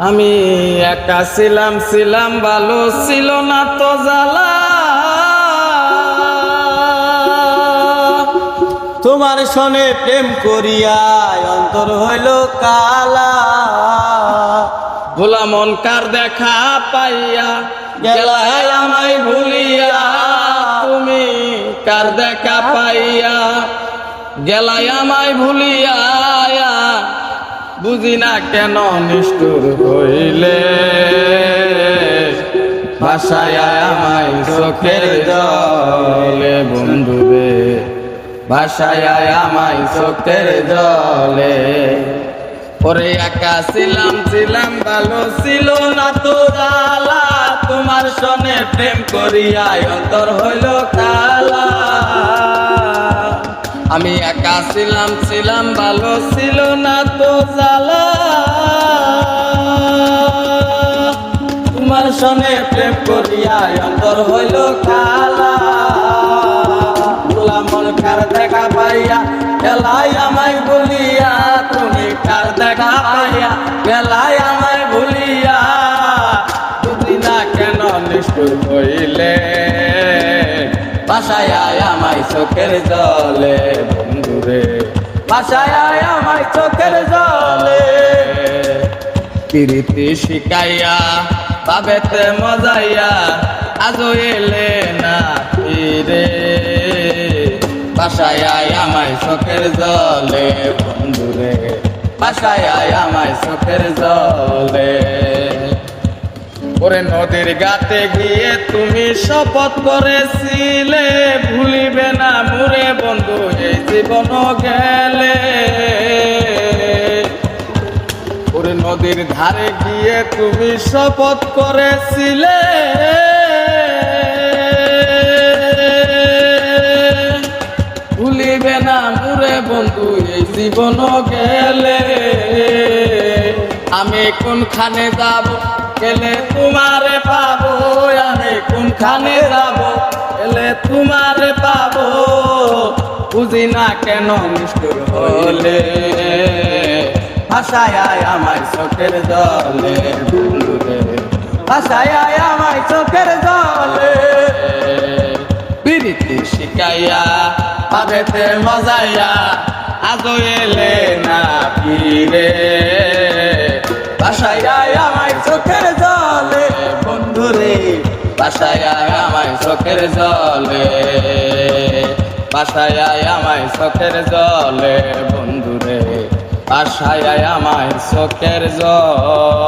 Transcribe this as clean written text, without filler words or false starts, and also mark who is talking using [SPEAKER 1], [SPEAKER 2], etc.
[SPEAKER 1] আমি একা ছিলাম ভালো ছিল না তো জ্বালা। তোমার সনে প্রেম করিয়া অন্তর হইল কালা। ভোলা মন কার দেখা পাইয়া গেলায় আমায় ভুলিয়া। তুমি কার দেখা পাইয়া গেলায় আমায় ভুলিয়া। বুঝি না কেন নিষ্ঠুর হইলে ভাষায় আমায় চোখের জলে। বন্ধুরে ভাষায় আমায় চোখের জলে। ওরে একা ছিলাম ভালো ছিল না তো জ্বালা। তোমার সনে প্রেম করিয়া অন্তর হইল কালা। আমি একা ছিলাম ভালো ছিল না তো জ্বালা। তোমার সনে প্রেম করিয়া অন্তর হইল কালা। ভোলা মন কার দেখা পাইয়া গেলাই আমায় ভুলিয়া। তুমি কার দেখা পাইয়া গেলাই আমায় ভুলিয়া। বুঝি না কেন নিষ্ঠুর হইলে ভাষায় আমায় চোখের জলে। বন্ধুরে ভাষায় আমায় চোখের জলে। প্রীতি শিখাইয়া বাবেতে মজাইয়া আজও এলে না ফিরে। ভাষায় আমায় চোখের জলে। বন্ধুরে ভাষায় আমায় চোখের জলে। ওরে নদীর ঘাটে গিয়ে তুমি শপথ করেছিলে ভুলিবে না মুরে বন্ধু এই জীবন গেলে। ওরে নদীর ধারে গিয়ে তুমি শপথ করেছিলে ভুলিবে না মুরে বন্ধু এই জীবন গেলে। আমি কোনখানে যাব গেলে তোমারে পাবো। আমি কোনখানে যাব গেলে তোমারে পাবো। বুঝি না কেন নিষ্ঠুর হলে ভাষায় আমায় চোখের জলে। বন্ধুরে ভাষায় আমায় চোখের জলে। প্রীতি শিখাইয়া পাবেতে মজাইয়া আজও এলে না ফিরে। ভাষায় আমায় চোখের জলে। বন্ধুরে ভাষায় আমায় চোখের জলে। ভাষায় আমায় চোখের জলে। বন্ধুরে ভাষায় আমায় চোখের জলে।